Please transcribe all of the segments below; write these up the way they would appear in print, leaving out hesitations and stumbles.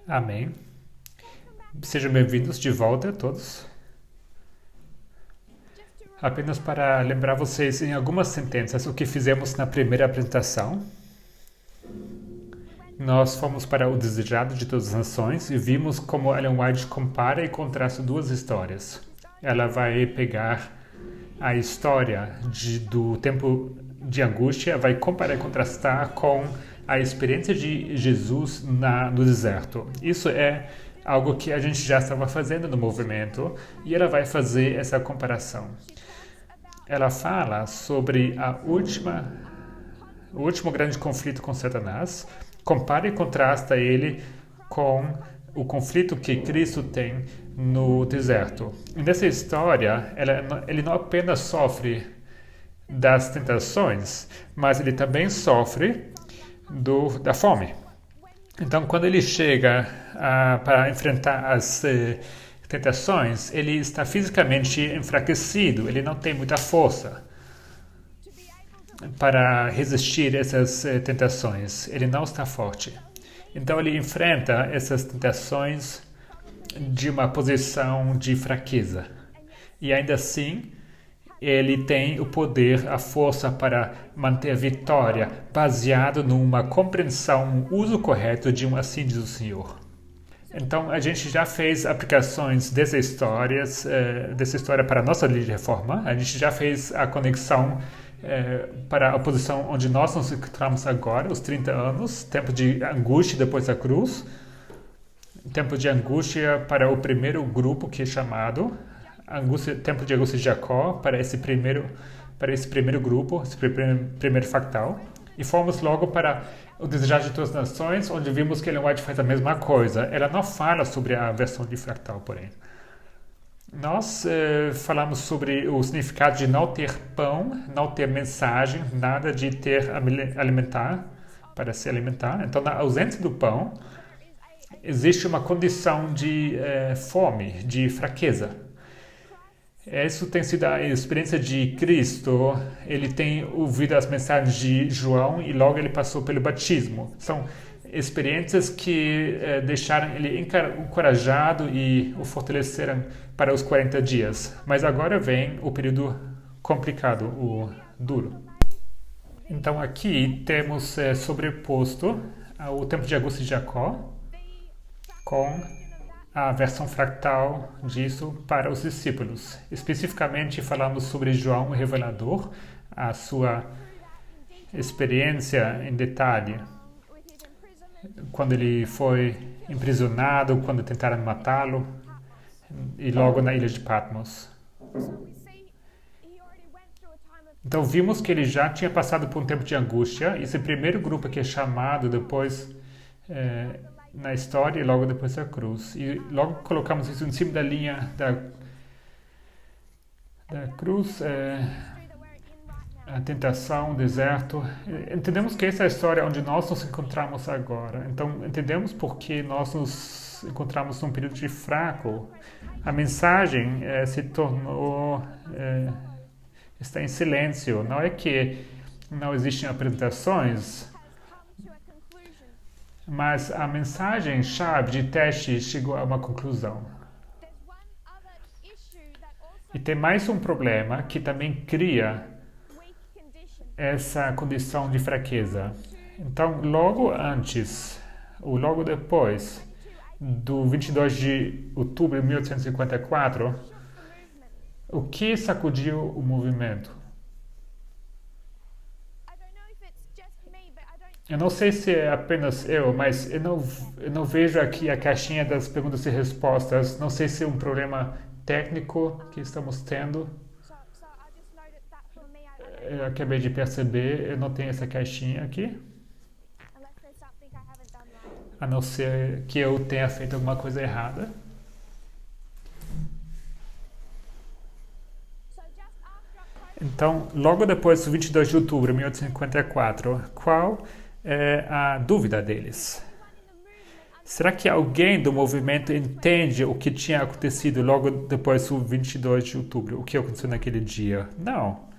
Amém. Sejam bem-vindos de volta a todos. Apenas para lembrar vocês em algumas sentenças o que fizemos na primeira apresentação. Nós fomos para o Desejado de Todas as Nações e vimos como Ellen White compara e contrasta duas histórias. Ela vai pegar a história do tempo de angústia, vai comparar e contrastar com a experiência de Jesus no deserto. Isso é algo que a gente já estava fazendo no movimento e ela vai fazer essa comparação. Ela fala sobre o último grande conflito com Satanás, compara e contrasta ele com o conflito que Cristo tem no deserto. E nessa história, ele não apenas sofre das tentações, mas ele também sofre da fome. Então, quando ele chega para enfrentar as tentações, ele está fisicamente enfraquecido, ele não tem muita força para resistir essas tentações. Ele não está forte. Então ele enfrenta essas tentações de uma posição de fraqueza. E ainda assim, ele tem o poder, a força para manter a vitória, baseado numa compreensão, um uso correto de assim diz o Senhor. Então, a gente já fez aplicações dessa história para a nossa lei de reforma. A gente já fez a conexão para a posição onde nós nos encontramos agora, os 30 anos, tempo de angústia depois da cruz, tempo de angústia para o primeiro grupo que é chamado tempo de angústia de Jacó, para esse primeiro grupo, esse primeiro fractal. E fomos logo para o Desejado de Todas as Nações, onde vimos que Ellen White faz a mesma coisa. Ela não fala sobre a versão de fractal, porém. Nós falamos sobre o significado de não ter pão, não ter mensagem, nada de ter alimentar, para se alimentar. Então, na ausência do pão, existe uma condição de fome, de fraqueza. Isso tem sido a experiência de Cristo. Ele tem ouvido as mensagens de João e logo ele passou pelo batismo. São experiências que deixaram ele encorajado e o fortaleceram para os 40 dias. Mas agora vem o período complicado, o duro. Então aqui temos sobreposto o tempo de angústia de Jacó com a versão fractal disso para os discípulos. Especificamente falamos sobre João o Revelador, a sua experiência em detalhe, quando ele foi imprisionado, quando tentaram matá-lo, e logo na ilha de Patmos. Então vimos que ele já tinha passado por um tempo de angústia. Esse primeiro grupo que é chamado depois na história e logo depois da cruz. E logo colocamos isso em cima da linha da cruz, a tentação, o deserto. Entendemos que essa é a história onde nós nos encontramos agora. Então entendemos por que nós nos encontramos num período de fraco. A mensagem se tornou... está em silêncio. Não é que não existem apresentações, mas a mensagem-chave de teste chegou a uma conclusão. E tem mais um problema que também cria essa condição de fraqueza. Então, logo antes, ou logo depois do 22 de outubro de 1854, o que sacudiu o movimento? Eu não sei se é apenas eu, mas eu não vejo aqui a caixinha das perguntas e respostas. Não sei se é um problema técnico que estamos tendo. Eu acabei de perceber, eu não tenho essa caixinha aqui. A não ser que eu tenha feito alguma coisa errada. Então, logo depois do 22 de outubro de 1854, qual é a dúvida deles? Será que alguém do movimento entende o que tinha acontecido logo depois do 22 de outubro? O que aconteceu naquele dia? Não.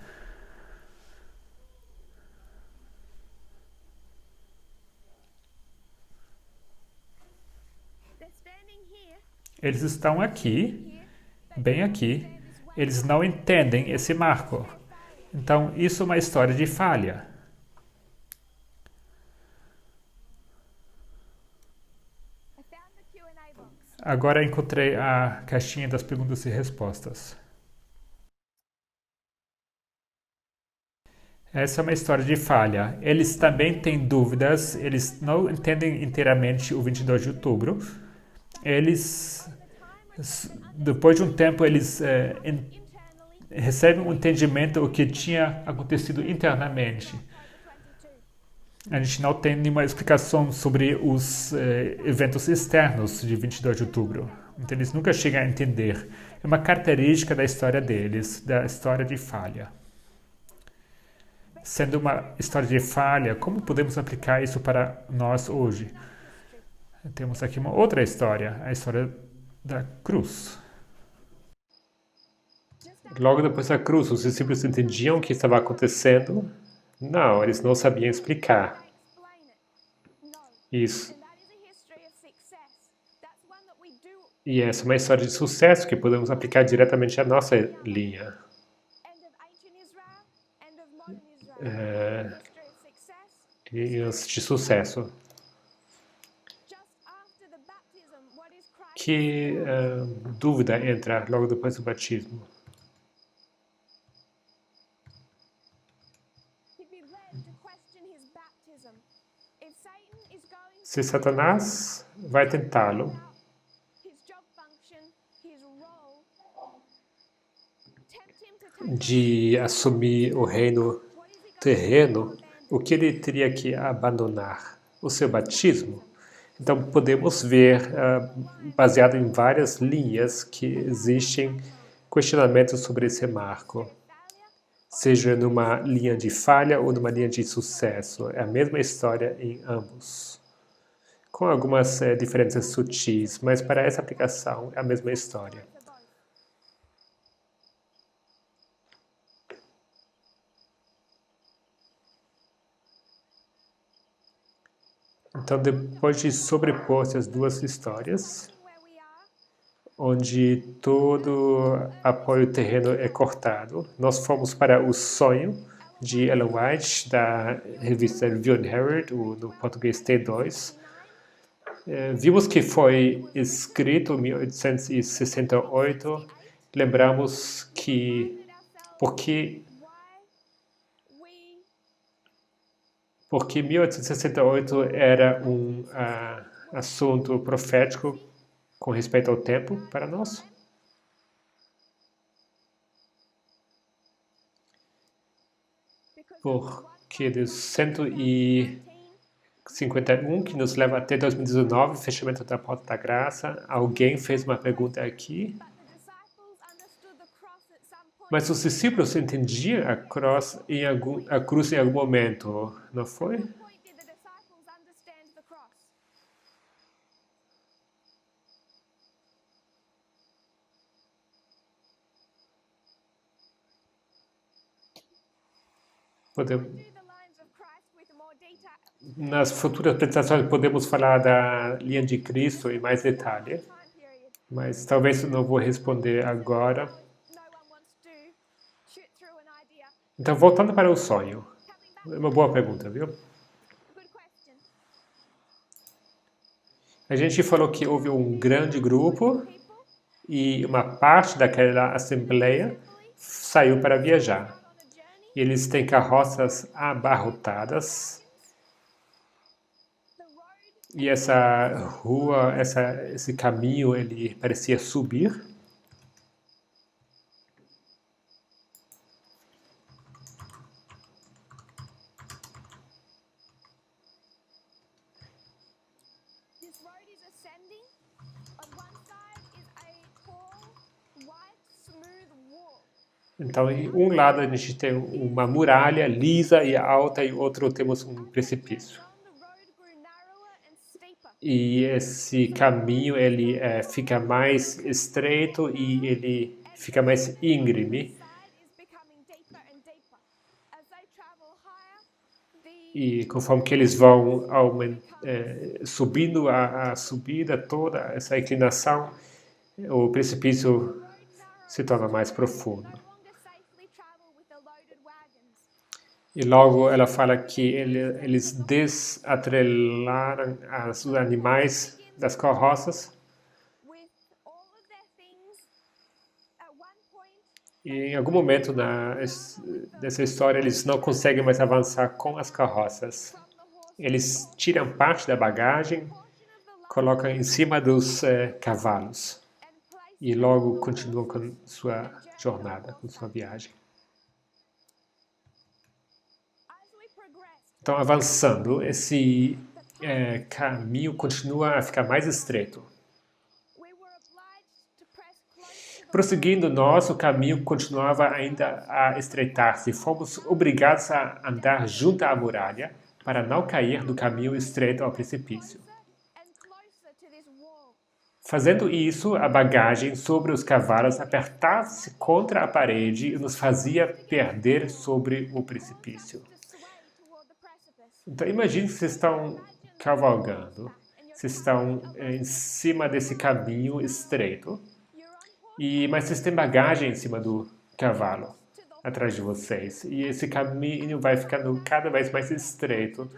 Eles estão aqui, bem aqui, eles não entendem esse marco. Então, isso é uma história de falha. Agora encontrei a caixinha das perguntas e respostas. Essa é uma história de falha. Eles também têm dúvidas, eles não entendem inteiramente o 22 de outubro. Eles, depois de um tempo, eles recebem um entendimento do que tinha acontecido internamente. A gente não tem nenhuma explicação sobre os eventos externos de 22 de outubro. Então eles nunca chegam a entender. É uma característica da história deles, da história de falha. Sendo uma história de falha, como podemos aplicar isso para nós hoje? Temos aqui uma outra história, a história da cruz. Logo depois da cruz, os discípulos entendiam o que estava acontecendo? Não, eles não sabiam explicar. Isso. E essa é uma história de sucesso que podemos aplicar diretamente à nossa linha. De sucesso. Que dúvida entra logo depois do batismo? Se Satanás vai tentá-lo de assumir o reino terreno, o que ele teria que abandonar? O seu batismo? Então, podemos ver, baseado em várias linhas, que existem questionamentos sobre esse marco. Seja numa linha de falha ou numa linha de sucesso. É a mesma história em ambos. Com algumas diferenças sutis, mas para essa aplicação é a mesma história. Então, depois de sobrepor essas duas histórias, onde todo apoio terreno é cortado, nós fomos para O Sonho, de Ellen White, da revista Review and Herald, no português T2. Vimos que foi escrito em 1868. Lembramos que porque 1868 era um assunto profético com respeito ao tempo para nós. Porque de 151, que nos leva até 2019, fechamento da Porta da Graça, alguém fez uma pergunta aqui. Mas os discípulos entendiam a cruz em algum momento, não foi? Nas futuras apresentações podemos falar da linha de Cristo em mais detalhe, mas talvez eu não vou responder agora. Então, voltando para o sonho. É uma boa pergunta, viu? A gente falou que houve um grande grupo e uma parte daquela assembleia saiu para viajar. E eles têm carroças abarrotadas. E essa rua, esse caminho, ele parecia subir. Então, em um lado a gente tem uma muralha lisa e alta, e outro temos um precipício. E esse caminho ele fica mais estreito e ele fica mais íngreme. E conforme que eles vão subindo a subida toda, essa inclinação, o precipício se torna mais profundo. E logo ela fala que eles desatrelaram os animais das carroças. E em algum momento dessa história eles não conseguem mais avançar com as carroças. Eles tiram parte da bagagem, colocam em cima dos cavalos e logo continuam com sua jornada, com sua viagem. Então, avançando, esse caminho continua a ficar mais estreito. Prosseguindo nós, o caminho continuava ainda a estreitar-se. Fomos obrigados a andar junto à muralha para não cair do caminho estreito ao precipício. Fazendo isso, a bagagem sobre os cavalos apertava-se contra a parede e nos fazia perder sobre o precipício. Então, imagine que vocês estão cavalgando, vocês estão em cima desse caminho estreito, mas vocês têm bagagem em cima do cavalo, atrás de vocês. E esse caminho vai ficando cada vez mais estreito.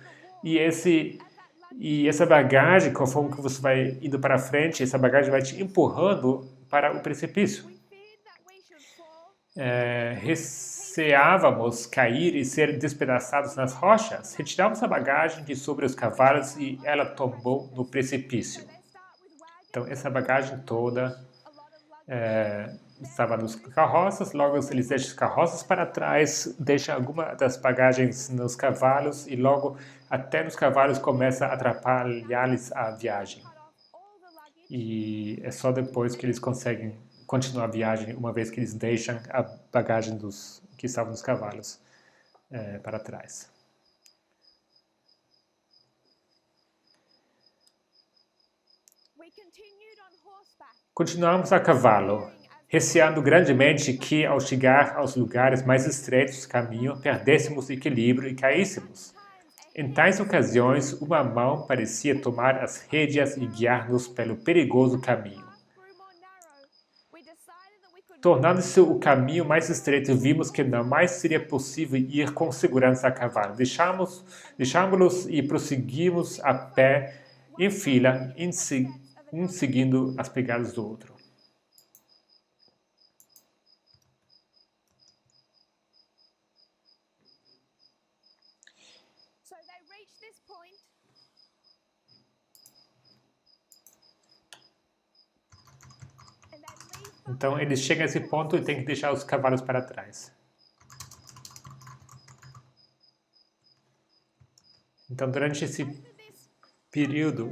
E essa bagagem, conforme que você vai indo para frente, essa bagagem vai te empurrando para o precipício. Receávamos cair e ser despedaçados nas rochas. Retiramos a bagagem de sobre os cavalos e ela tombou no precipício. Então, essa bagagem toda estava nos carroças, logo eles deixam as carroças para trás, deixam alguma das bagagens nos cavalos e logo até nos cavalos começa a atrapalhar-lhes a viagem. E é só depois que eles conseguem continuar a viagem, uma vez que eles deixam a bagagem que estavam nos cavalos para trás. Continuamos a cavalo, receando grandemente que, ao chegar aos lugares mais estreitos do caminho, perdêssemos o equilíbrio e caíssemos. Em tais ocasiões, uma mão parecia tomar as rédeas e guiar-nos pelo perigoso caminho. Tornando-se o caminho mais estreito, vimos que não mais seria possível ir com segurança a cavalo. Deixámos-los e prosseguimos a pé, em fila, um seguindo as pegadas do outro. Então, eles chegam a esse ponto e têm que deixar os cavalos para trás. Então, durante esse período,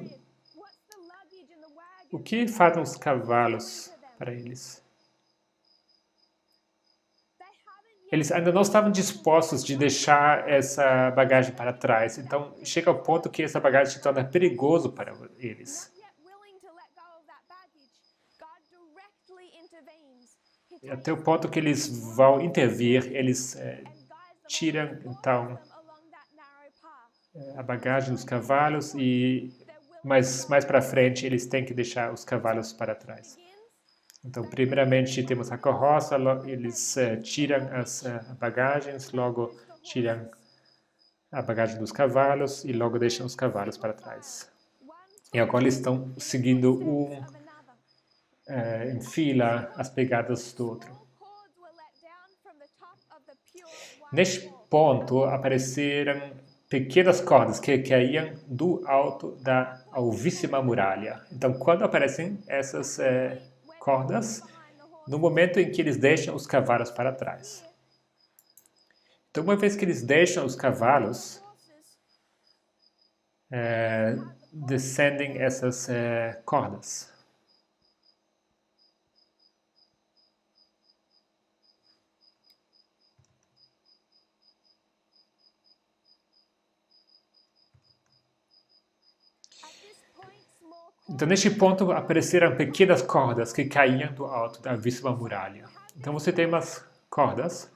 o que fazem os cavalos para eles? Eles ainda não estavam dispostos de deixar essa bagagem para trás. Então, chega ao ponto que essa bagagem se torna perigoso para eles. Até o ponto que eles vão intervir, eles tiram, então, a bagagem dos cavalos mas mais para frente eles têm que deixar os cavalos para trás. Então, primeiramente temos a carroça, eles tiram as bagagens, logo tiram a bagagem dos cavalos e logo deixam os cavalos para trás. E agora eles estão seguindo em fila as pegadas do outro. Neste ponto apareceram pequenas cordas que caíam do alto da alvíssima muralha. Então, quando aparecem essas cordas, no momento em que eles deixam os cavalos para trás. Então, uma vez que eles deixam os cavalos, descendem essas cordas. Então, neste ponto, apareceram pequenas cordas que caíam do alto da alvíssima muralha. Então, você tem umas cordas.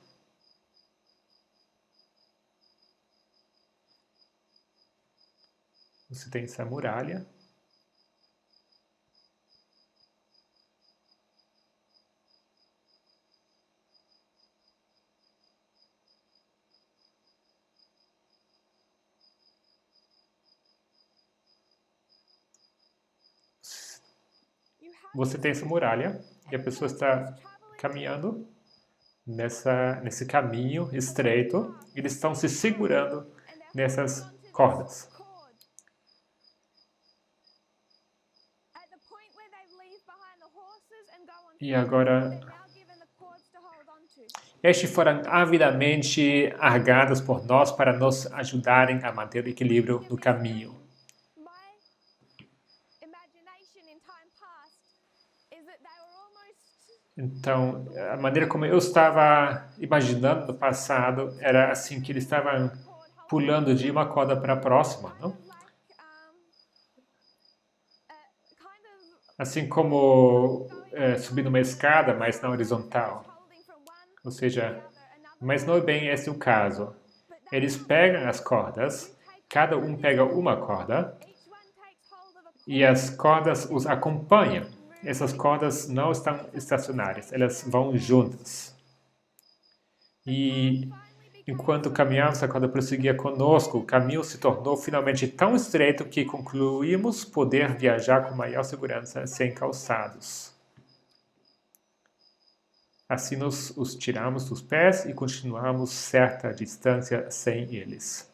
Você tem essa muralha. você tem essa muralha e a pessoa está caminhando nesse caminho estreito, e eles estão se segurando nessas cordas. E agora, estes foram avidamente largados por nós para nos ajudarem a manter o equilíbrio no caminho. Então, a maneira como eu estava imaginando no passado era assim, que eles estavam pulando de uma corda para a próxima, não? Assim como subir numa escada, mas na horizontal. Ou seja, mas não é bem esse o caso. Eles pegam as cordas, cada um pega uma corda, e as cordas os acompanham. Essas cordas não estão estacionárias, elas vão juntas. E enquanto caminhávamos, a corda prosseguia conosco, o caminho se tornou finalmente tão estreito que concluímos poder viajar com maior segurança sem calçados. Assim nos os tiramos dos pés e continuamos certa distância sem eles.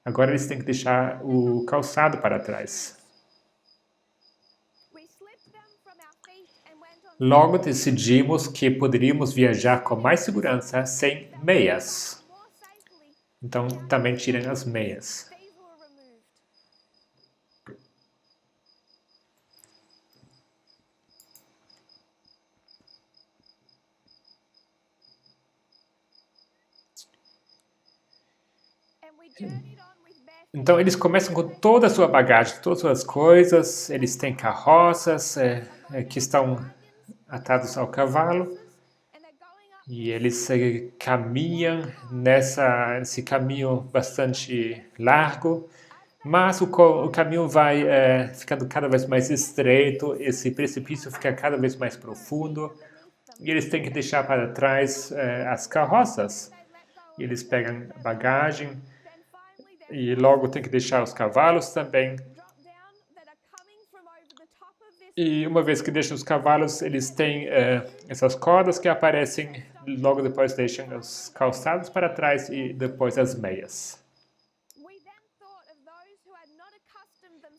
Agora eles têm que deixar o calçado para trás. Logo decidimos que poderíamos viajar com mais segurança sem meias. Então também tirem as meias. Então eles começam com toda a sua bagagem, todas as suas coisas. Eles têm carroças que estão atados ao cavalo, e eles caminham nesse caminho bastante largo, mas o caminho vai ficando cada vez mais estreito, esse precipício fica cada vez mais profundo, e eles têm que deixar para trás as carroças. E eles pegam bagagem, e logo tem que deixar os cavalos também. E uma vez que deixam os cavalos, eles têm essas cordas que aparecem, logo depois deixam os calçados para trás e depois as meias.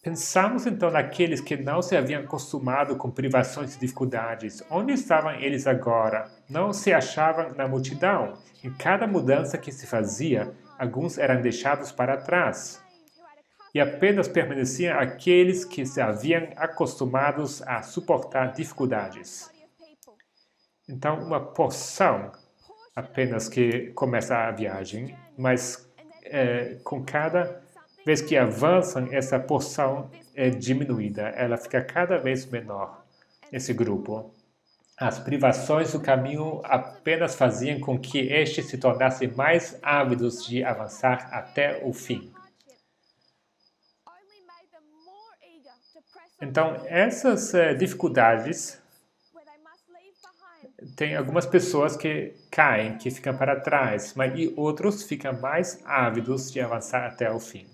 Pensamos então naqueles que não se haviam acostumado com privações e dificuldades. Onde estavam eles agora? Não se achavam na multidão. Em cada mudança que se fazia, alguns eram deixados para trás. E apenas permaneciam aqueles que se haviam acostumados a suportar dificuldades. Então, uma porção apenas que começa a viagem, mas com cada vez que avançam, essa porção é diminuída, ela fica cada vez menor, esse grupo. As privações do caminho apenas faziam com que estes se tornassem mais ávidos de avançar até o fim. Então, essas dificuldades, tem algumas pessoas que caem, que ficam para trás, e outros ficam mais ávidos de avançar até o fim.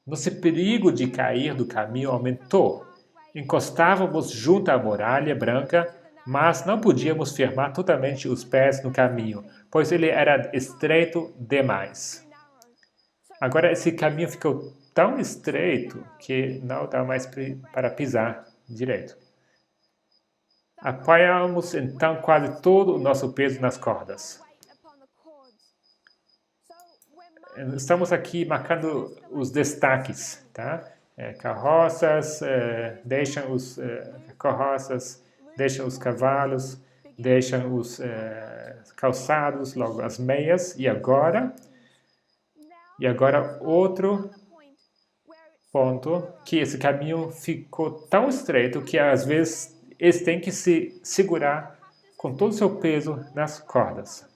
Nosso perigo de cair do caminho aumentou. Encostávamos junto à muralha branca, mas não podíamos firmar totalmente os pés no caminho, pois ele era estreito demais. Agora esse caminho ficou tão estreito que não dá mais para pisar direito. Apoiamos então quase todo o nosso peso nas cordas. Estamos aqui marcando os destaques, tá? Carroças, deixam os carroças, deixam os cavalos, deixam os calçados, logo as meias, e agora outro ponto, que esse caminho ficou tão estreito que às vezes eles têm que se segurar com todo o seu peso nas cordas.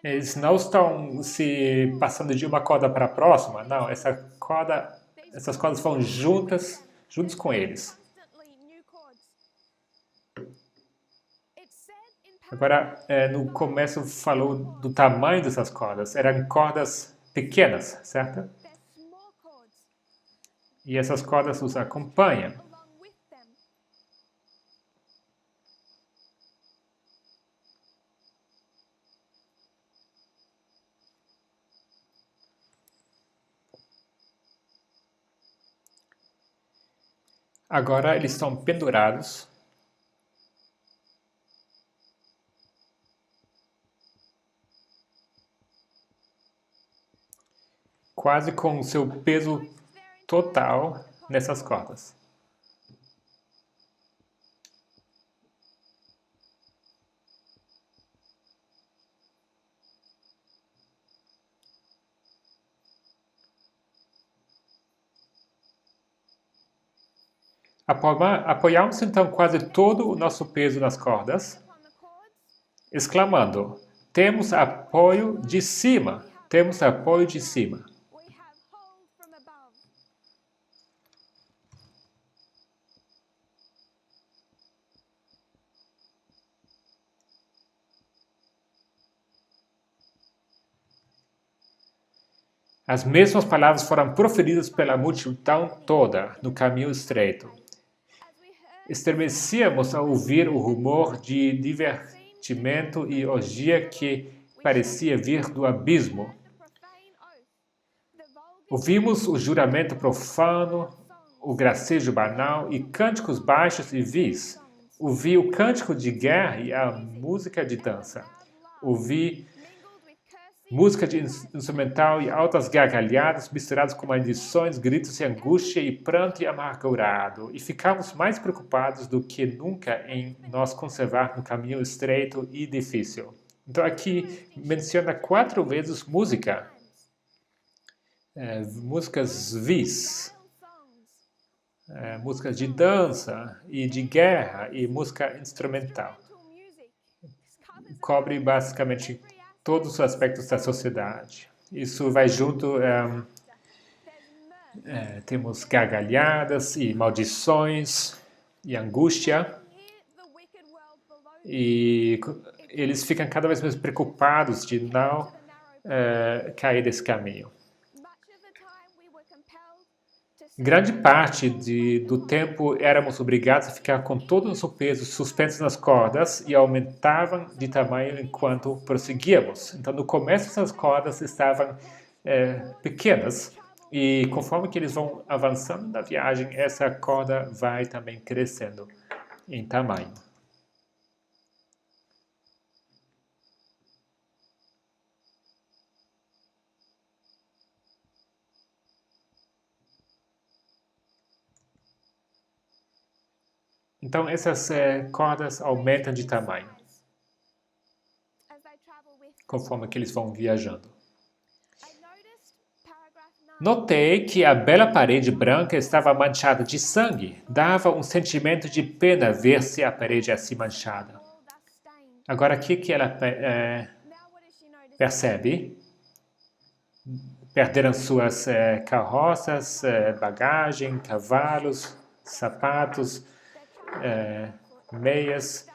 Eles não estão se passando de uma corda para a próxima, não, essas cordas vão juntos com eles. Agora, no começo falou do tamanho dessas cordas. Eram cordas pequenas, certo? E essas cordas os acompanham. Agora eles estão pendurados quase com o seu peso total nessas cordas. Apoiamos então quase todo o nosso peso nas cordas, exclamando: temos apoio de cima, temos apoio de cima. As mesmas palavras foram proferidas pela multidão toda no caminho estreito. Estremecíamos ao ouvir o rumor de divertimento e orgia que parecia vir do abismo. Ouvimos o juramento profano, o gracejo banal e cânticos baixos e vis. Ouvi o cântico de guerra e a música de dança. Ouvi música de instrumental e altas gargalhadas misturadas com maldições, gritos e angústia e pranto e amargurado. E ficamos mais preocupados do que nunca em nos conservar no caminho estreito e difícil. Então aqui menciona 4 vezes música. Músicas vis, músicas de dança e de guerra e música instrumental. Cobre basicamente todos os aspectos da sociedade. Isso vai junto, temos gargalhadas e maldições e angústia, e eles ficam cada vez mais preocupados de não cair desse caminho. Grande parte do tempo éramos obrigados a ficar com todo o nosso peso suspenso nas cordas e aumentavam de tamanho enquanto prosseguíamos. Então, no começo, essas cordas estavam pequenas e conforme que eles vão avançando na viagem, essa corda vai também crescendo em tamanho. Então, essas cordas aumentam de tamanho conforme que eles vão viajando. Notei que a bela parede branca estava manchada de sangue. Dava um sentimento de pena ver se a parede assim manchada. Agora, o que ela percebe? Perderam suas carroças, bagagem, cavalos, sapatos, meias.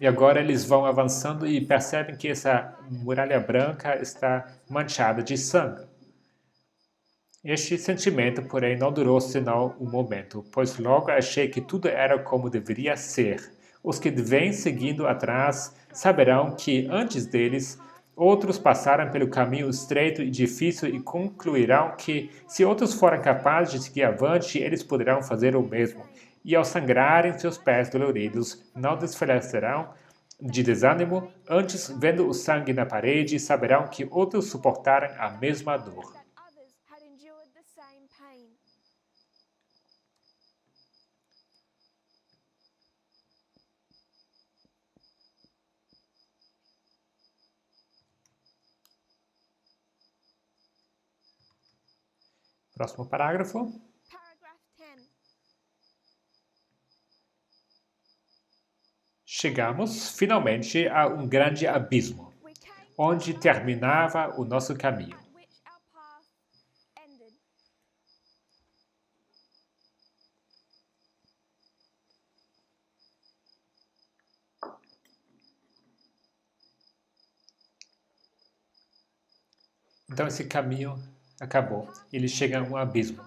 E agora eles vão avançando e percebem que essa muralha branca está manchada de sangue. Este sentimento, porém, não durou senão um momento, pois logo achei que tudo era como deveria ser. Os que vêm seguindo atrás saberão que, antes deles, outros passaram pelo caminho estreito e difícil e concluirão que, se outros forem capazes de seguir avante, eles poderão fazer o mesmo. E ao sangrarem seus pés doloridos, não desfalecerão de desânimo, antes, vendo o sangue na parede, saberão que outros suportaram a mesma dor. Próximo parágrafo. Chegamos, finalmente, a um grande abismo, onde terminava o nosso caminho. Então esse caminho acabou. Eles chegam a um abismo.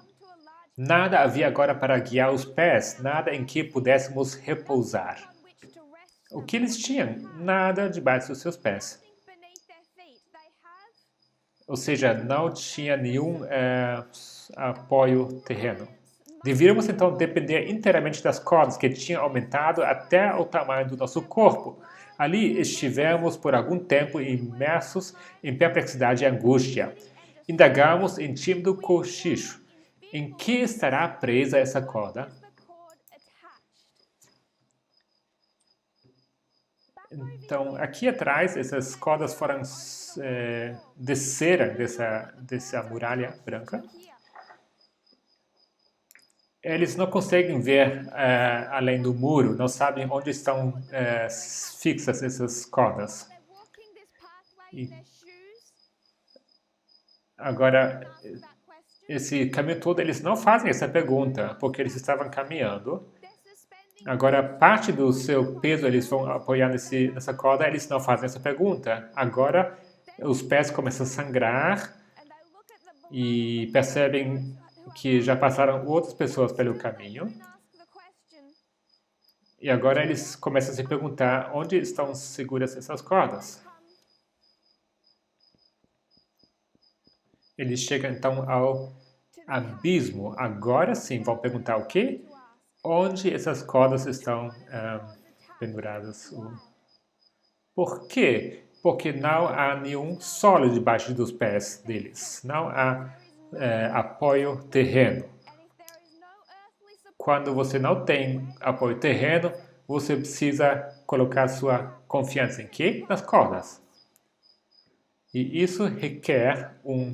Nada havia agora para guiar os pés, nada em que pudéssemos repousar. O que eles tinham? Nada debaixo dos seus pés. Ou seja, não tinha nenhum apoio terreno. Devíamos então depender inteiramente das cordas que tinham aumentado até o tamanho do nosso corpo. Ali estivemos por algum tempo imersos em perplexidade e angústia. Indagamos em tímido cochicho. Em que estará presa essa corda? Então, aqui atrás, essas cordas foram desceram dessa muralha branca. Eles não conseguem ver além do muro, não sabem onde estão fixas essas cordas. E agora, esse caminho todo, eles não fazem essa pergunta, porque eles estavam caminhando. Agora, parte do seu peso eles vão apoiar nessa corda, eles não fazem essa pergunta. Agora, os pés começam a sangrar e percebem que já passaram outras pessoas pelo caminho. E agora eles começam a se perguntar onde estão seguras essas cordas. Eles chegam então ao abismo. Agora sim vão perguntar o quê? Onde essas cordas estão penduradas? Por quê? Porque não há nenhum solo debaixo dos pés deles. Não há apoio terreno. Quando você não tem apoio terreno, você precisa colocar sua confiança em quê? Nas cordas. E isso requer um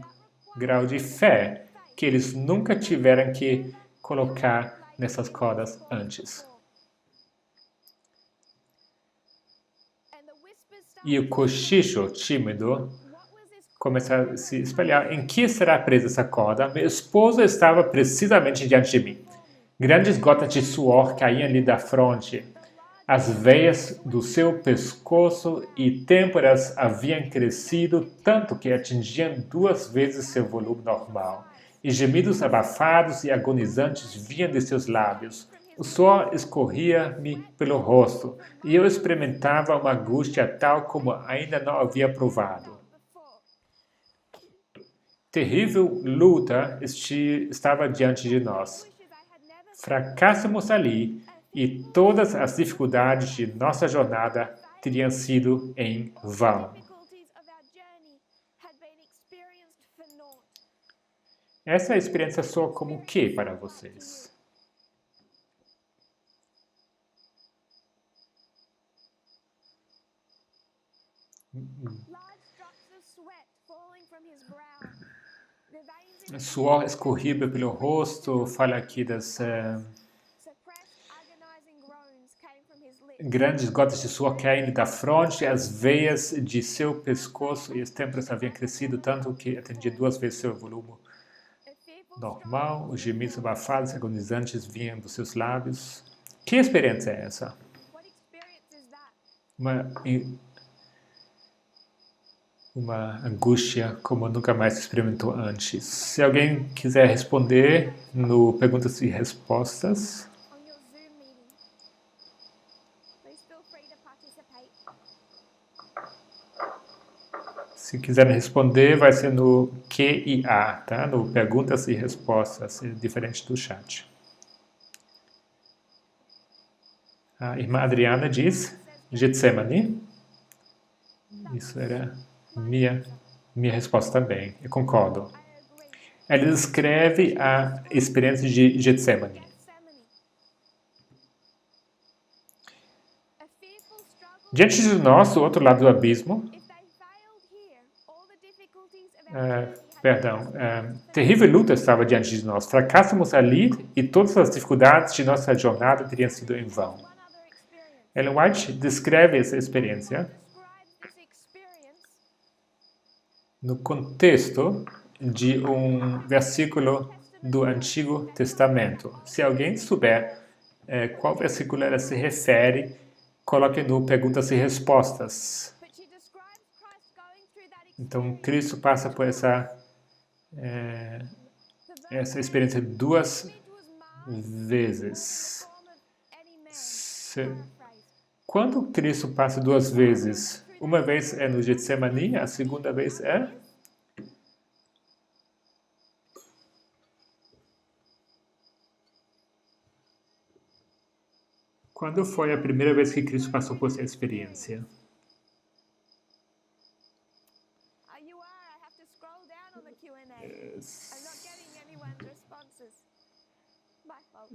grau de fé que eles nunca tiveram que colocar nessas cordas antes. E o cochicho tímido começa a se espalhar. Em que será presa essa corda? Meu esposo estava precisamente diante de mim. Grandes gotas de suor caíam-lhe da fronte. As veias do seu pescoço e têmporas haviam crescido tanto que atingiam 2 vezes seu volume normal. E gemidos abafados e agonizantes vinham de seus lábios. O suor escorria-me pelo rosto, e eu experimentava uma angústia tal como ainda não havia provado. Terrível luta estava diante de nós. Fracassamos ali, e todas as dificuldades de nossa jornada teriam sido em vão. Essa experiência soa como o que para vocês? Suor escorrível pelo rosto, fala aqui das grandes gotas de suor caindo da fronte, as veias de seu pescoço e as têmporas haviam crescido tanto que atendia 2 vezes seu volume normal. Os gemidos abafados e agonizantes vinham dos seus lábios. Que experiência é essa? Uma angústia como nunca mais experimentou antes. Se alguém quiser responder no perguntas e respostas. Se quiserem responder, vai ser no QIA, tá? No perguntas e respostas, é diferente do chat. A irmã Adriana diz Getsemane. Isso era minha resposta também, eu concordo. Ela descreve a experiência de Getsemane. Diante de nós, do outro lado do abismo, terrível luta estava diante de nós. Fracassamos ali e todas as dificuldades de nossa jornada teriam sido em vão. Ellen White descreve essa experiência no contexto de um versículo do Antigo Testamento. Se alguém souber qual versículo ela se refere, coloque no perguntas e respostas. Então, Cristo passa por essa experiência duas vezes. Quando Cristo passa duas vezes, uma vez é no Getsemani, a segunda vez é? Quando foi a primeira vez que Cristo passou por essa experiência?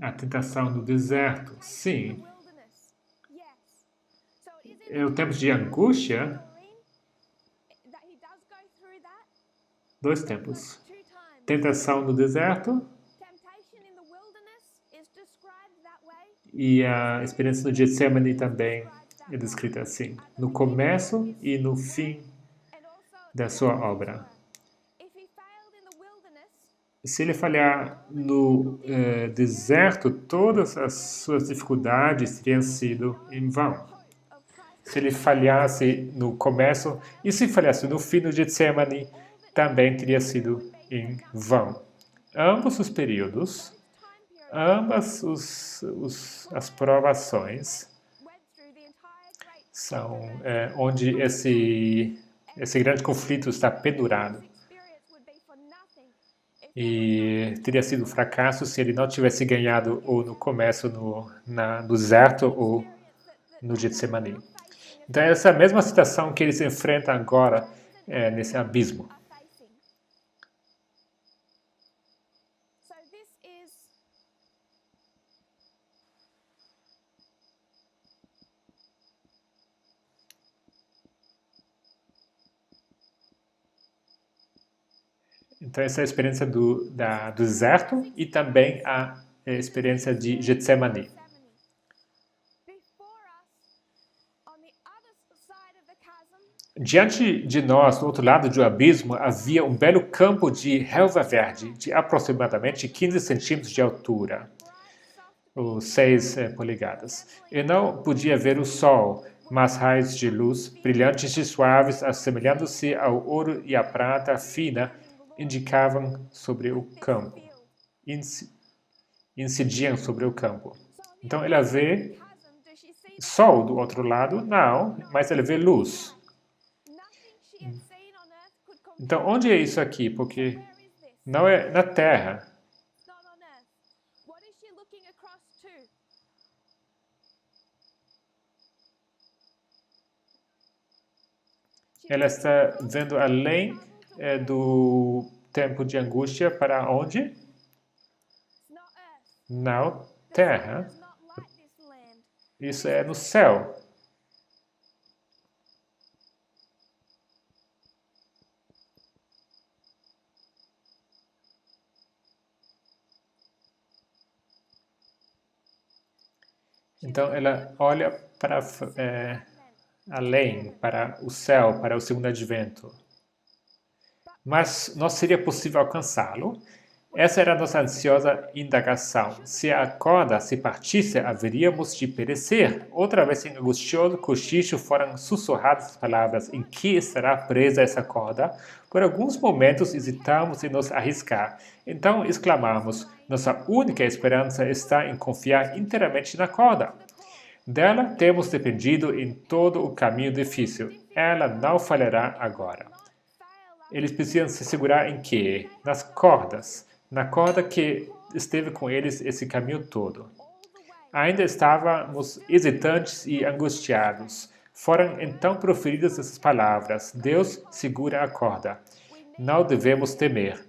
A tentação no deserto, sim. É o tempo de angústia? Dois tempos. Tentação no deserto e a experiência no Getsemane também é descrita assim, no começo e no fim da sua obra. Se ele falhar no deserto, todas as suas dificuldades teriam sido em vão. Se ele falhasse no começo e se falhasse no fim do Getsemane, também teria sido em vão. Ambos os períodos, ambas as provações são onde esse grande conflito está pendurado. E teria sido um fracasso se ele não tivesse ganhado ou no começo no deserto ou no Getsemane. Então, essa é a mesma situação que eles enfrentam agora nesse abismo. Então, essa é a experiência do deserto e também a experiência de Getsemane. Diante de nós, do outro lado do abismo, havia um belo campo de relva verde, de aproximadamente 15 centímetros de altura, ou 6 polegadas. Eu não podia ver o sol, mas raios de luz, brilhantes e suaves, assemelhando-se ao ouro e à prata fina, indicavam sobre o campo, incidiam sobre o campo. Então, ela vê sol do outro lado? Não, mas ela vê luz. Então, onde é isso aqui? Porque não é na Terra. Ela está vendo além do tempo de angústia para onde? Não, Terra. Isso é no céu. Então, ela olha para além, para o céu, para o segundo advento. Mas não seria possível alcançá-lo? Essa era a nossa ansiosa indagação. Se a corda se partisse, haveríamos de perecer. Outra vez, em angustioso cochicho, foram sussurradas as palavras: em que estará presa essa corda? Por alguns momentos hesitamos em nos arriscar. Então exclamamos: nossa única esperança está em confiar inteiramente na corda. Dela temos dependido em todo o caminho difícil. Ela não falhará agora. Eles precisam se segurar em quê? Nas cordas. Na corda que esteve com eles esse caminho todo. Ainda estávamos hesitantes e angustiados. Foram então proferidas essas palavras: Deus segura a corda. Não devemos temer.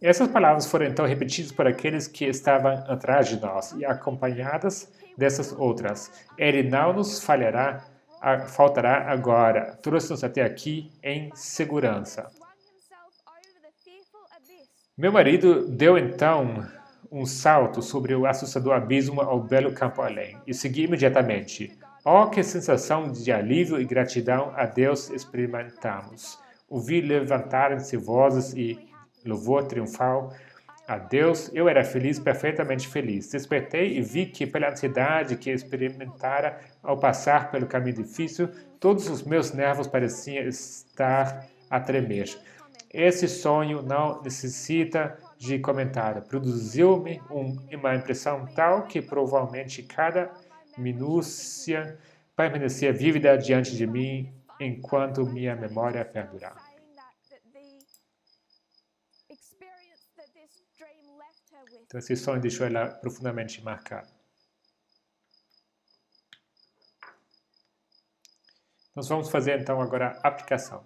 Essas palavras foram então repetidas por aqueles que estavam atrás de nós e acompanhadas dessas outras. Ele não nos faltará agora. Trouxe-nos até aqui em segurança. Meu marido deu então um salto sobre o assustador abismo ao belo campo além e seguiu imediatamente. Oh, que sensação de alívio e gratidão a Deus experimentamos! Ouvi levantarem-se vozes e louvor triunfal a Deus. Eu era feliz, perfeitamente feliz. Despertei e vi que, pela ansiedade que experimentara ao passar pelo caminho difícil, todos os meus nervos pareciam estar a tremer. Esse sonho não necessita de comentário. Produziu-me uma impressão tal que provavelmente cada minúcia permanecia vívida diante de mim enquanto minha memória perdurar. Então, esse sonho deixou ela profundamente marcada. Nós vamos fazer, então, agora a aplicação.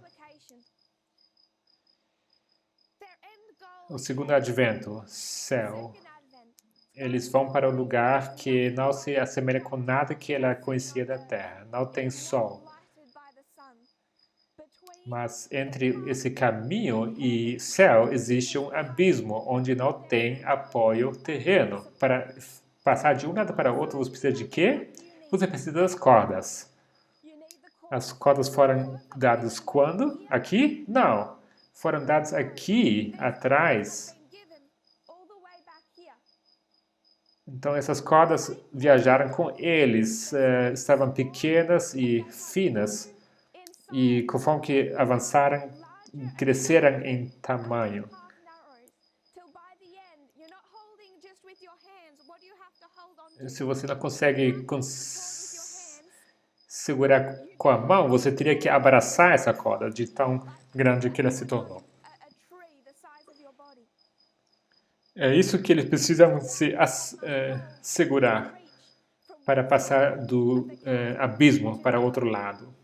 O segundo advento, céu. Eles vão para um lugar que não se assemelha com nada que ela conhecia da Terra. Não tem sol. Mas entre esse caminho e céu existe um abismo onde não tem apoio terreno. Para passar de um lado para o outro, você precisa de quê? Você precisa das cordas. As cordas foram dadas quando? Aqui? Não. Foram dadas aqui, atrás. Então, essas cordas viajaram com eles. Estavam pequenas e finas. E conforme que avançaram, cresceram em tamanho. Se você não consegue segurar com a mão, você teria que abraçar essa corda de tão grande que ela se tornou. É isso que eles precisam se segurar para passar do abismo para o outro lado.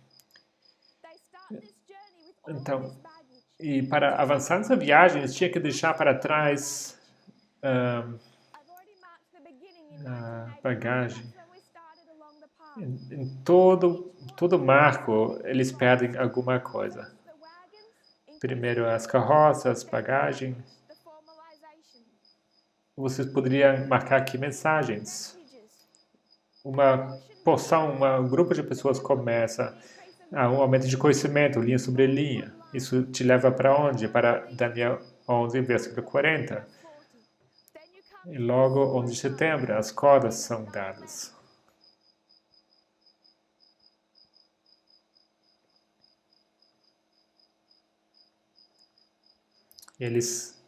Então, e para avançar nessa viagem, eles tinham que deixar para trás a bagagem. Em todo marco, eles perdem alguma coisa. Primeiro as carroças, bagagem. Vocês poderiam marcar aqui mensagens. Uma porção, um grupo de pessoas começa a um aumento de conhecimento, linha sobre linha. Isso te leva para onde? Para Daniel 11, versículo 40. E logo, 11 de setembro, as cordas são dadas. Eles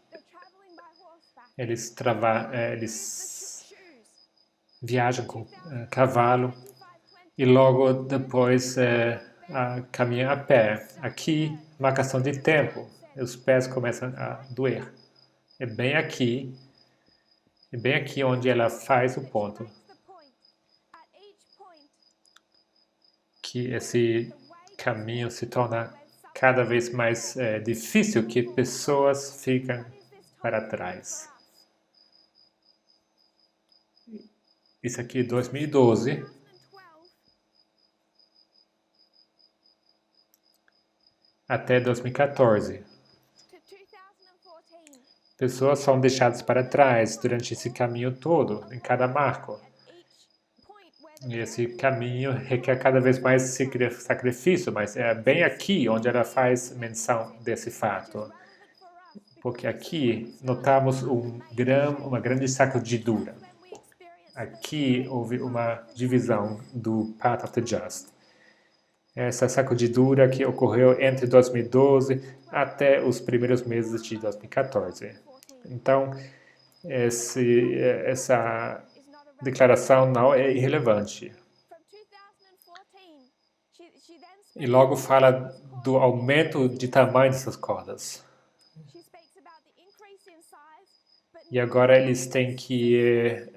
viajam com cavalo e logo depois caminham a pé. Aqui, marcação de tempo. Os pés começam a doer. É bem aqui onde ela faz o ponto. Que esse caminho se torna cada vez mais difícil, que pessoas ficam para trás. Isso aqui é 2012. Até 2014. Pessoas são deixadas para trás durante esse caminho todo, em cada marco. E esse caminho requer cada vez mais sacrifício, mas é bem aqui onde ela faz menção desse fato. Porque aqui notamos uma grande sacudidura. Aqui houve uma divisão do Path of the Just. Essa sacudidura que ocorreu entre 2012 até os primeiros meses de 2014. Então, essa declaração não é irrelevante. E logo fala do aumento de tamanho dessas cordas. E agora eles têm que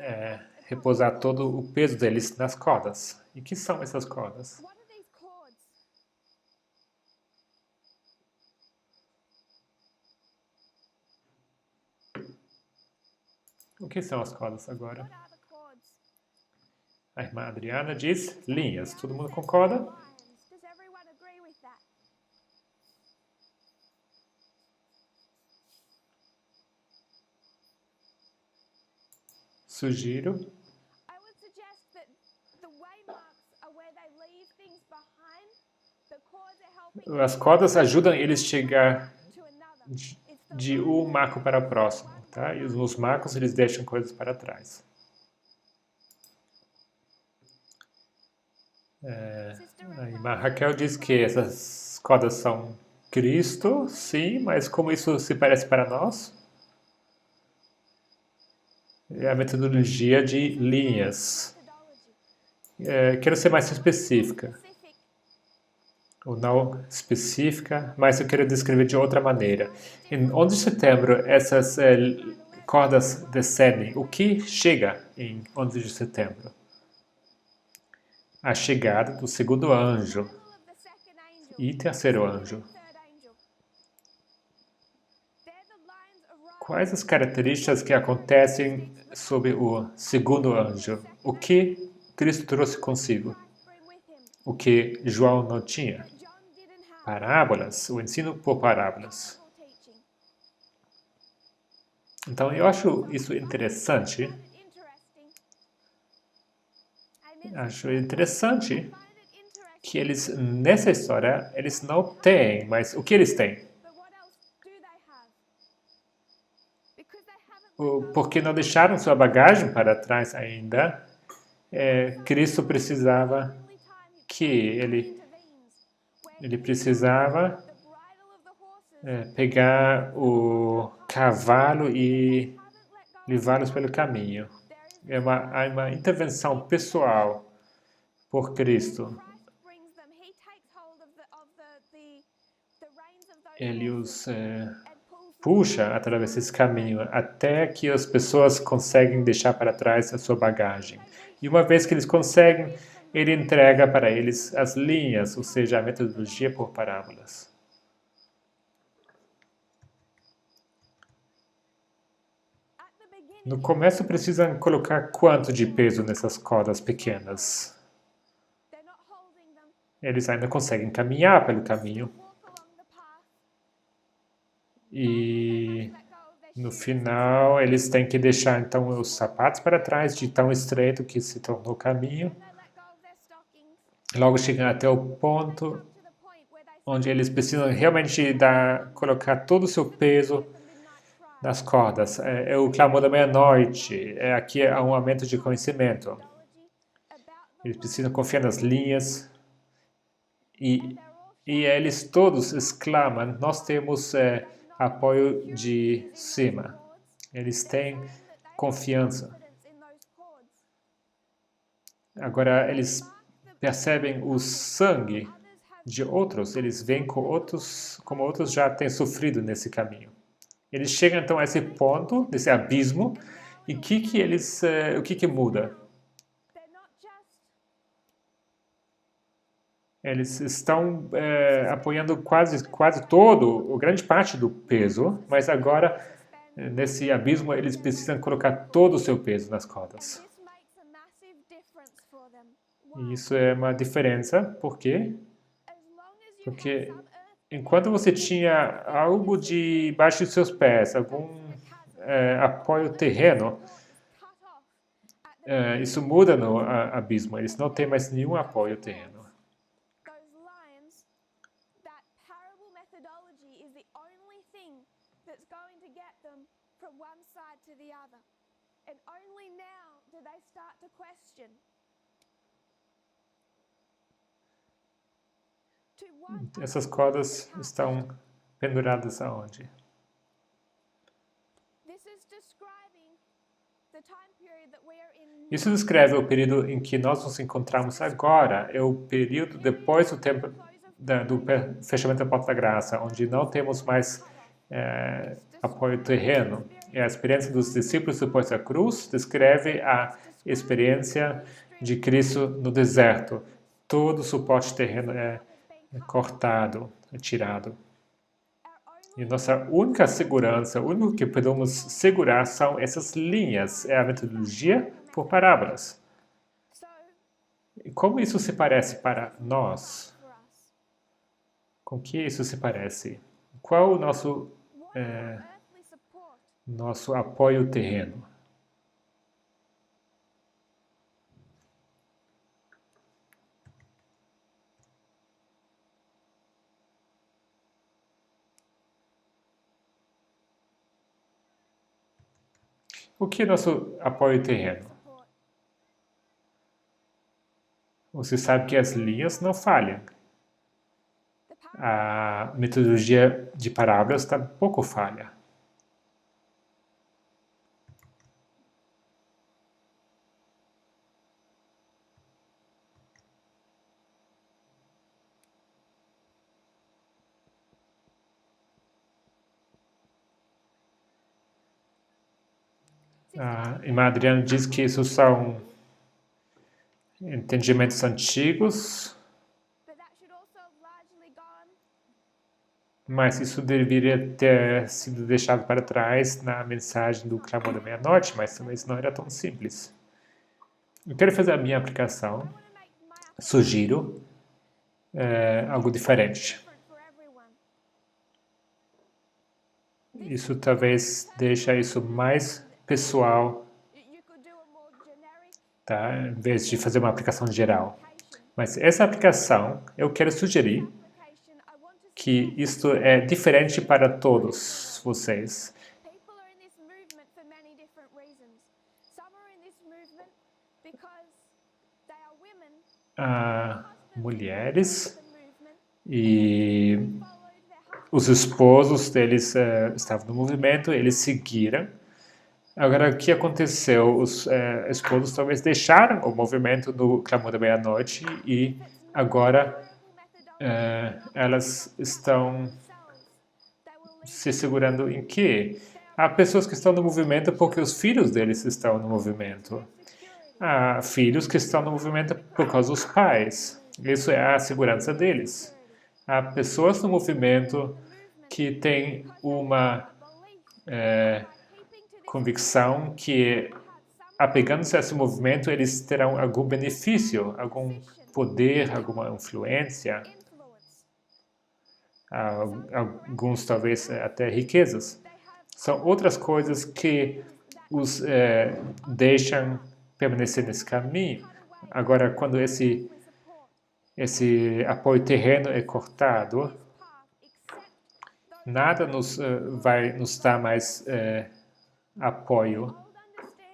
repousar todo o peso deles nas cordas. E o que são essas cordas? O que são as cordas agora? A irmã Adriana diz linhas. Todo mundo concorda? Sugiro as cordas ajudam eles a chegar de um marco para o próximo, tá? E os marcos eles deixam coisas para trás. A irmã Raquel diz que essas cordas são Cristo, sim, mas como isso se parece para nós? É a metodologia de linhas. Quero ser mais específica. Ou não específica, mas eu quero descrever de outra maneira. Em 11 de setembro, essas cordas descendem. O que chega em 11 de setembro? A chegada do segundo anjo e terceiro anjo. Quais as características que acontecem sob o segundo anjo? O que Cristo trouxe consigo? O que João não tinha? Parábolas, o ensino por parábolas. Então, eu acho isso interessante. Acho interessante que eles, nessa história, eles não têm, mas o que eles têm? Porque não deixaram sua bagagem para trás ainda, Cristo precisava que ele precisava pegar o cavalo e levá-los pelo caminho. Há uma intervenção pessoal por Cristo. Ele os puxa através desse caminho até que as pessoas conseguem deixar para trás a sua bagagem. E uma vez que eles conseguem, ele entrega para eles as linhas, ou seja, a metodologia por parábolas. No começo precisam colocar quanto de peso nessas cordas pequenas? Eles ainda conseguem caminhar pelo caminho. E no final eles têm que deixar então os sapatos para trás de tão estreito que se tornou o caminho. Logo chegam até o ponto onde eles precisam realmente colocar todo o seu peso nas cordas. É o clamor da meia-noite. Aqui há um aumento de conhecimento. Eles precisam confiar nas linhas. E eles todos exclamam, nós temos apoio de cima. Eles têm confiança. Agora, eles percebem o sangue de outros, eles veem como outros já têm sofrido nesse caminho. Eles chegam então a esse ponto, desse abismo, e o que muda? Eles estão apoiando quase todo, ou grande parte do peso, mas agora, nesse abismo, eles precisam colocar todo o seu peso nas cordas. E isso é uma diferença, por quê? Porque enquanto você tinha algo debaixo de seus pés, algum apoio terreno, isso muda no abismo. Eles não têm mais nenhum apoio terreno. Essas cordas estão penduradas aonde? Isso descreve o período em que nós nos encontramos agora. É o período depois do tempo do fechamento da Porta da Graça, onde não temos mais apoio terreno. E a experiência dos discípulos depois da cruz descreve a experiência de Cristo no deserto. Todo o suporte terreno é cortado, é tirado. E nossa única segurança, o único que podemos segurar são essas linhas, é a metodologia por parábolas. E como isso se parece para nós? Com que isso se parece? Qual o nosso apoio terreno? O que é nosso apoio terreno? Você sabe que as linhas não falham. A metodologia de parábolas está um pouco falha. A irmã Adriana diz que isso são entendimentos antigos, mas isso deveria ter sido deixado para trás na mensagem do Clamor da Meia-Noite, mas também isso não era tão simples. Eu quero fazer a minha aplicação, sugiro algo diferente. Isso talvez deixe isso mais pessoal, tá? Em vez de fazer uma aplicação geral. Mas essa aplicação, eu quero sugerir que isto é diferente para todos vocês. Mulheres e os esposos deles estavam no movimento, eles seguiram. Agora, o que aconteceu? Os esposos talvez deixaram o movimento do Clamor da Meia-Noite e agora elas estão se segurando em quê? Há pessoas que estão no movimento porque os filhos deles estão no movimento. Há filhos que estão no movimento por causa dos pais. Isso é a segurança deles. Há pessoas no movimento que têm uma convicção que, apegando-se a esse movimento, eles terão algum benefício, algum poder, alguma influência, alguns talvez até riquezas. São outras coisas que os deixam permanecer nesse caminho. Agora, quando esse apoio terreno é cortado, nada vai nos dar mais apoio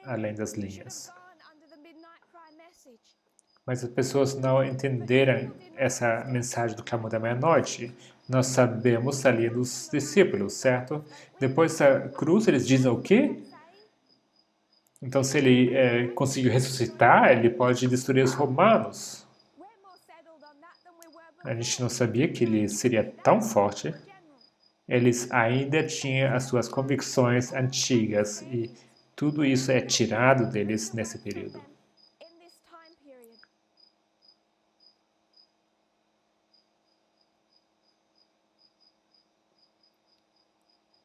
além das linhas. Mas as pessoas não entenderam essa mensagem do Clamor da Meia-Noite. Nós sabemos ali dos discípulos, certo? Depois da cruz, eles dizem o quê? Então, se ele conseguiu ressuscitar, ele pode destruir os romanos. A gente não sabia que ele seria tão forte. Eles ainda tinham as suas convicções antigas e tudo isso é tirado deles nesse período.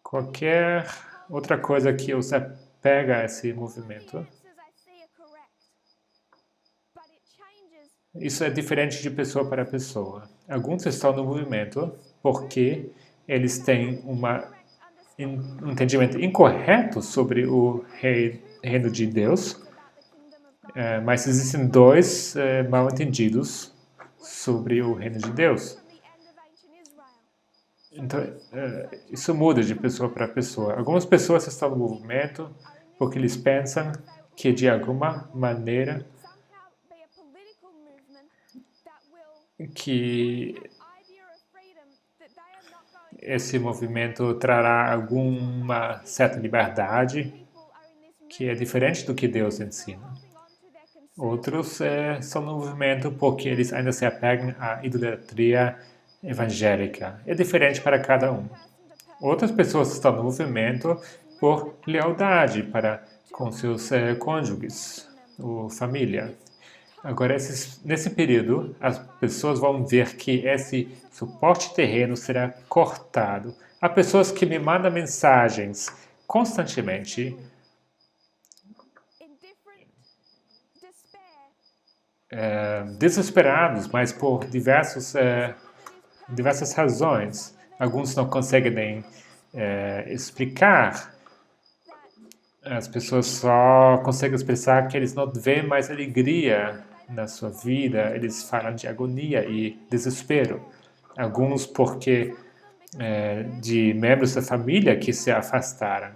Qualquer outra coisa que você pega a esse movimento, isso é diferente de pessoa para pessoa. Alguns estão no movimento porque eles têm um entendimento incorreto sobre o reino de Deus, mas existem dois mal entendidos sobre o reino de Deus. Então, isso muda de pessoa para pessoa. Algumas pessoas estão no movimento porque eles pensam que, de alguma maneira, que esse movimento trará alguma certa liberdade que é diferente do que Deus ensina. Outros são no movimento porque eles ainda se apegam à idolatria evangélica. É diferente para cada um. Outras pessoas estão no movimento por lealdade para com seus cônjuges ou família. Agora, nesse período, as pessoas vão ver que esse suporte terreno será cortado. Há pessoas que me mandam mensagens constantemente desesperados, mas por diversas razões. Alguns não conseguem nem explicar. As pessoas só conseguem expressar que eles não veem mais alegria na sua vida. Eles falam de agonia e desespero. Alguns porque de membros da família que se afastaram.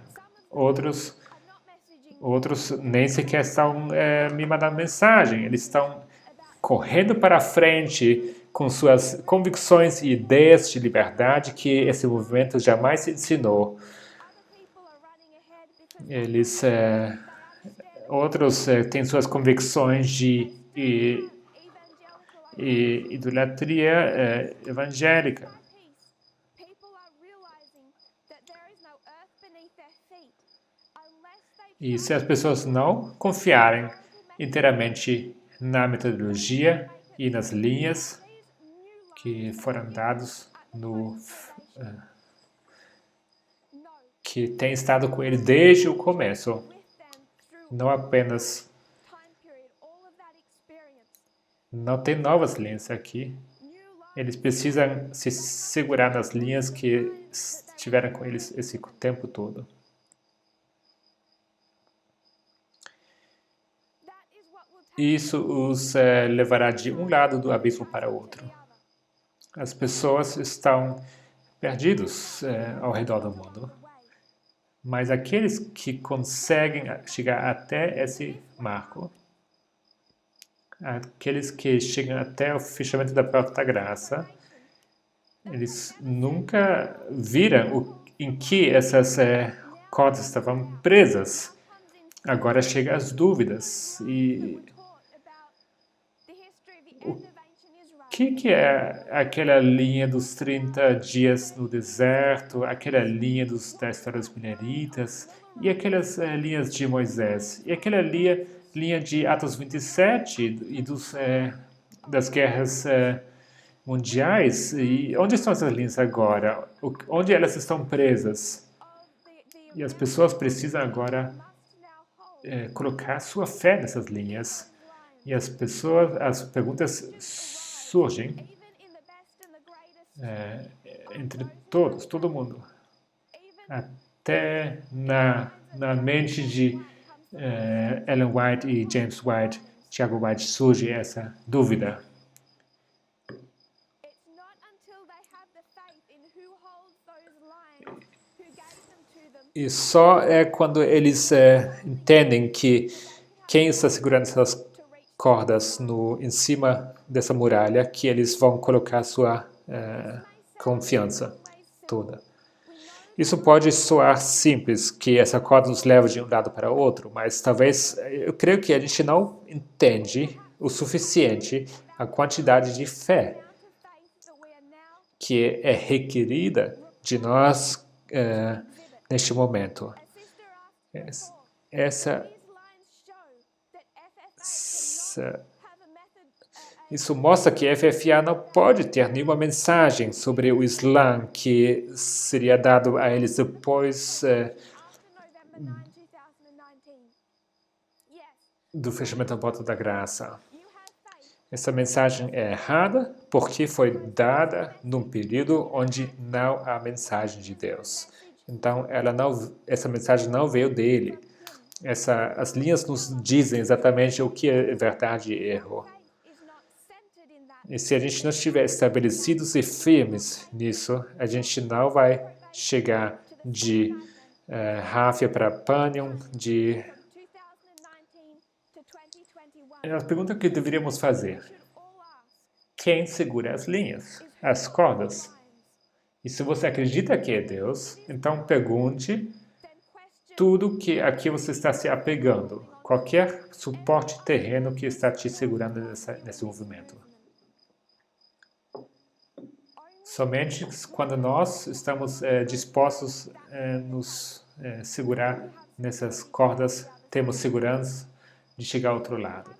Outros nem sequer estão me mandando mensagem. Eles estão correndo para frente com suas convicções e ideias de liberdade que esse movimento jamais ensinou. Eles, outros têm suas convicções de idolatria evangélica. E se as pessoas não confiarem inteiramente na metodologia e nas linhas que foram dados que tem estado com ele desde o começo, não apenas não tem novas linhas aqui, eles precisam se segurar nas linhas que estiveram com eles esse tempo todo. Isso os levará de um lado do abismo para o outro. As pessoas estão perdidos ao redor do mundo. Mas aqueles que conseguem chegar até esse marco, aqueles que chegam até o fechamento da porta da graça, eles nunca viram em que essas cordas estavam presas. Agora chegam as dúvidas. E o que é aquela linha dos 30 dias no deserto, aquela linha da história dos Mineritas, e aquelas linhas de Moisés, e aquela linha de Atos 27 e das guerras mundiais? E onde estão essas linhas agora? Onde elas estão presas? E as pessoas precisam agora colocar sua fé nessas linhas. E as perguntas surgem entre todo mundo. Até na mente de Ellen White e James White, Tiago White, surge essa dúvida. E só é quando eles entendem que quem está segurando essas cordas em cima dessa muralha que eles vão colocar sua confiança toda. Isso pode soar simples, que essa corda nos leva de um lado para o outro, mas talvez, eu creio que a gente não entende o suficiente a quantidade de fé que é requerida de nós neste momento. Isso mostra que a FFA não pode ter nenhuma mensagem sobre o Islã que seria dado a eles depois do fechamento da porta da graça. Essa mensagem é errada porque foi dada num período onde não há mensagem de Deus. Então, essa mensagem não veio dele. As linhas nos dizem exatamente o que é verdade e erro. E se a gente não estiver estabelecidos e firmes nisso, a gente não vai chegar de Ráfia para Panion, A pergunta que deveríamos fazer: quem segura as linhas, as cordas? E se você acredita que é Deus, então pergunte tudo que aqui você está se apegando, qualquer suporte terreno que está te segurando nesse movimento. Somente quando nós estamos dispostos a nos segurar nessas cordas, temos segurança de chegar ao outro lado.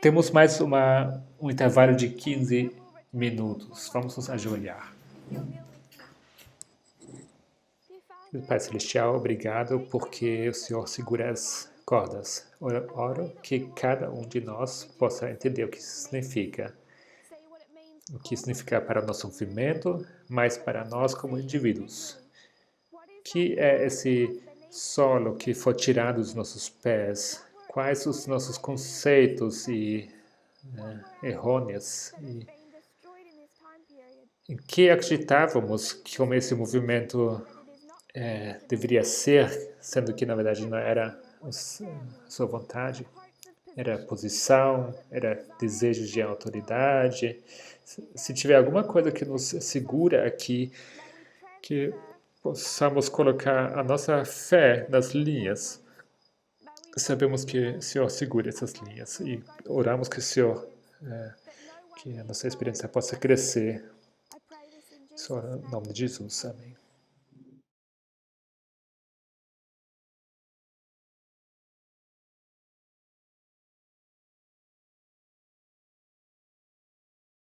Temos mais um intervalo de 15 minutos. Vamos nos ajoelhar. Pai Celestial, obrigado porque o Senhor segura as cordas. Oro que cada um de nós possa entender o que isso significa. O que significa para o nosso movimento, mas para nós como indivíduos. Que é esse solo que foi tirado dos nossos pés? Quais os nossos conceitos errôneos? Em que acreditávamos que como esse movimento deveria ser, sendo que na verdade não era a sua vontade? era posição, era desejo de autoridade. Se tiver alguma coisa que nos segura aqui, que possamos colocar a nossa fé nas linhas, sabemos que o Senhor segura essas linhas e oramos que o Senhor, que a nossa experiência possa crescer. Só em nome de Jesus. Amém.